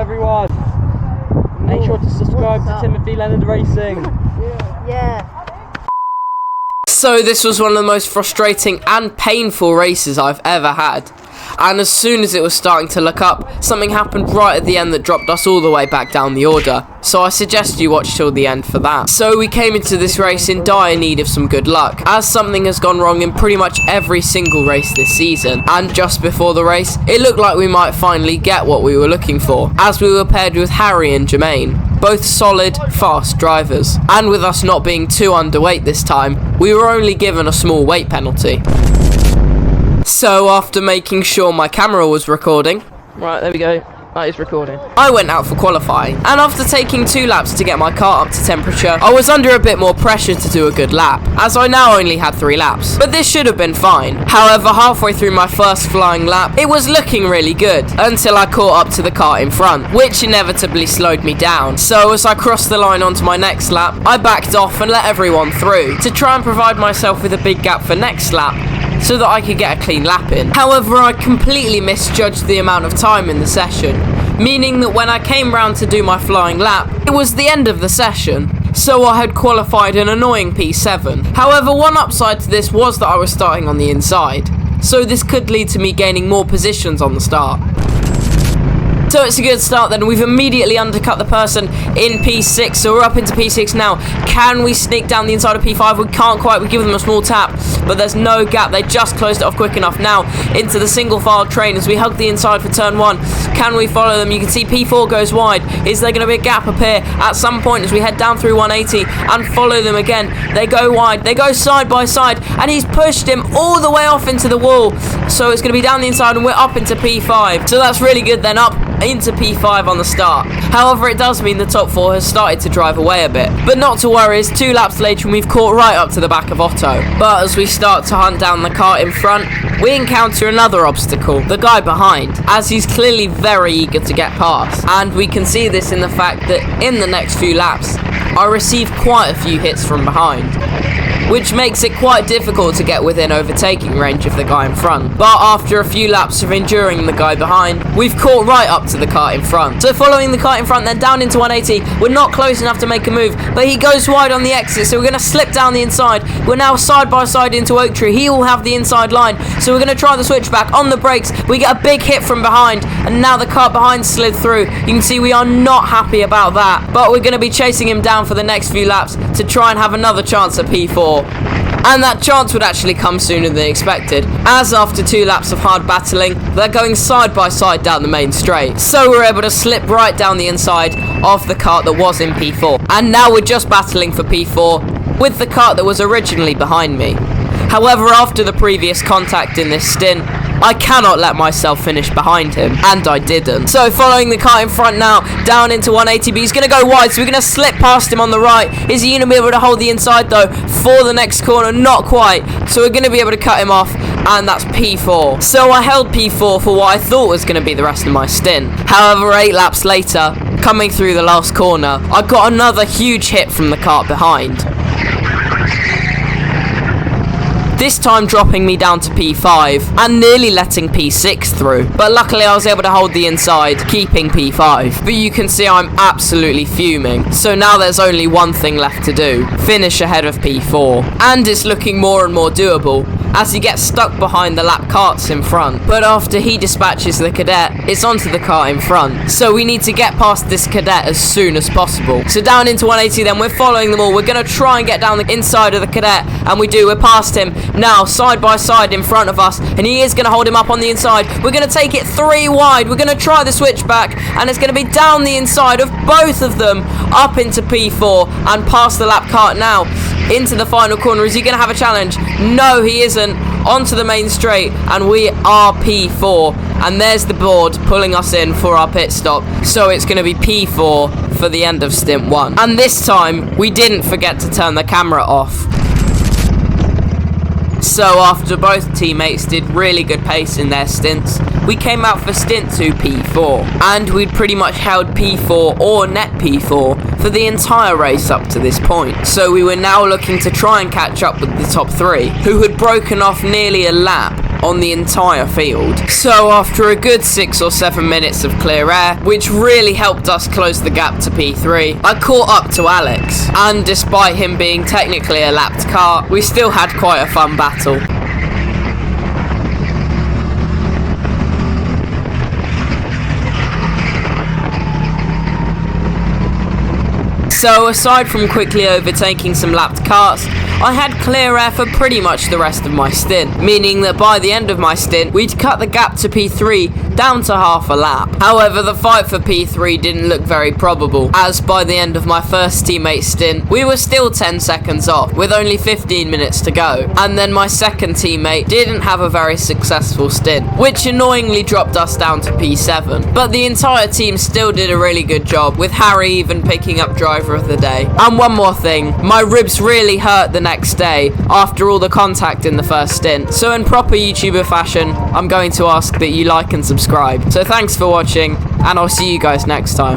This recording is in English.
everyone. Make sure to subscribe to Timothy Leonard Racing. Yeah. So this was one of the most frustrating and painful races I've ever had. And as soon as it was starting to look up, something happened right at the end that dropped us all the way back down the order. So I suggest you watch till the end for that. So we came into this race in dire need of some good luck, as something has gone wrong in pretty much every single race this season. And just before the race, it looked like we might finally get what we were looking for, as we were paired with Harry and Jermaine, both solid, fast drivers. And with us not being too underweight this time, we were only given a small weight penalty. So after making sure my camera was recording, Right, there we go. That is recording. I went out for qualifying, and after taking 2 laps to get my car up to temperature, I was under a bit more pressure to do a good lap, as I now only had 3 laps, but this should have been fine. However, halfway through my first flying lap, it was looking really good, until I caught up to the car in front, which inevitably slowed me down. So as I crossed the line onto my next lap, I backed off and let everyone through, to try and provide myself with a big gap for next lap, so that I could get a clean lap in. However, I completely misjudged the amount of time in the session, meaning that when I came round to do my flying lap, it was the end of the session, so I had qualified an annoying P7. However, one upside to this was that I was starting on the inside, so this could lead to me gaining more positions on the start. So it's a good start then. We've immediately undercut the person in P6, so we're up into P6 now. Can we sneak down the inside of P5? We can't quite. We give them a small tap, but there's no gap. They just closed it off quick enough. Now into the single file train as we hug the inside for turn 1. Can we follow them? You can see P4 goes wide. Is there going to be a gap appear at some point as we head down through 180 and follow them again? They go wide. They go side by side, and he's pushed him all the way off into the wall. So it's going to be down the inside, and we're up into P5. So that's really good then, up into P5 on the start. However, it does mean the top 4 has started to drive away a bit. But not to worry, it's 2 laps later and we've caught right up to the back of Otto. But as we start to hunt down the car in front, we encounter another obstacle, the guy behind, as he's clearly very eager to get past. And we can see this in the fact that in the next few laps, I receive quite a few hits from behind, which makes it quite difficult to get within overtaking range of the guy in front. But after a few laps of enduring the guy behind, we've caught right up to the car in front. So following the car in front, then down into 180, we're not close enough to make a move, but he goes wide on the exit, so we're going to slip down the inside. We're now side by side into Oak Tree. He will have the inside line, so we're going to try the switchback. On the brakes, we get a big hit from behind, and now the car behind slid through. You can see we are not happy about that, but we're going to be chasing him down for the next few laps to try and have another chance at P4. And that chance would actually come sooner than expected, as after 2 laps of hard battling, they're going side by side down the main straight. So we're able to slip right down the inside of the kart that was in P4. And now we're just battling for P4 with the kart that was originally behind me. However, after the previous contact in this stint, I cannot let myself finish behind him, and I didn't. So following the car in front now, down into 180, but he's going to go wide, so we're going to slip past him on the right. Is he going to be able to hold the inside though for the next corner? Not quite, so we're going to be able to cut him off, and that's P4. So I held P4 for what I thought was going to be the rest of my stint. However, 8 laps later, coming through the last corner, I got another huge hit from the kart behind, this time dropping me down to P5 and nearly letting P6 through. But luckily I was able to hold the inside, keeping P5. But you can see I'm absolutely fuming. So now there's only one thing left to do, finish ahead of P4. And it's looking more and more doable, as he gets stuck behind the lap karts in front. But after he dispatches the cadet, it's onto the car in front. So we need to get past this cadet as soon as possible. So down into 180 then, we're following them all. We're going to try and get down the inside of the cadet, and we do. We're past him now, side by side in front of us, and he is going to hold him up on the inside. We're going to take it 3 wide. We're going to try the switchback, and it's going to be down the inside of both of them up into P4 and past the lap kart now into the final corner. Is he going to have a challenge? No, he isn't. Onto the main straight, and we are P4, and there's the board pulling us in for our pit stop. So it's going to be P4 for the end of stint 1, and this time we didn't forget to turn the camera off. So after both teammates did really good pace in their stints, we came out for stint 2 P4, and we'd pretty much held P4 or net P4 for the entire race up to this point. So we were now looking to try and catch up with the top 3, who had broken off nearly a lap on the entire field. So after a good 6 or 7 minutes of clear air, which really helped us close the gap to P3, I caught up to Alex, and despite him being technically a lapped car, we still had quite a fun battle. So aside from quickly overtaking some lapped cars, I had clear air for pretty much the rest of my stint, meaning that by the end of my stint, we'd cut the gap to P3 down to half a lap. However, the fight for P3 didn't look very probable, as by the end of my first teammate stint, we were still 10 seconds off, with only 15 minutes to go. And then my second teammate didn't have a very successful stint, which annoyingly dropped us down to P7. But the entire team still did a really good job, with Harry even picking up driver of the day. And one more thing, my ribs really hurt the next day after all the contact in the first stint. So in proper YouTuber fashion, I'm going to ask that you like and subscribe. So thanks for watching, and I'll see you guys next time.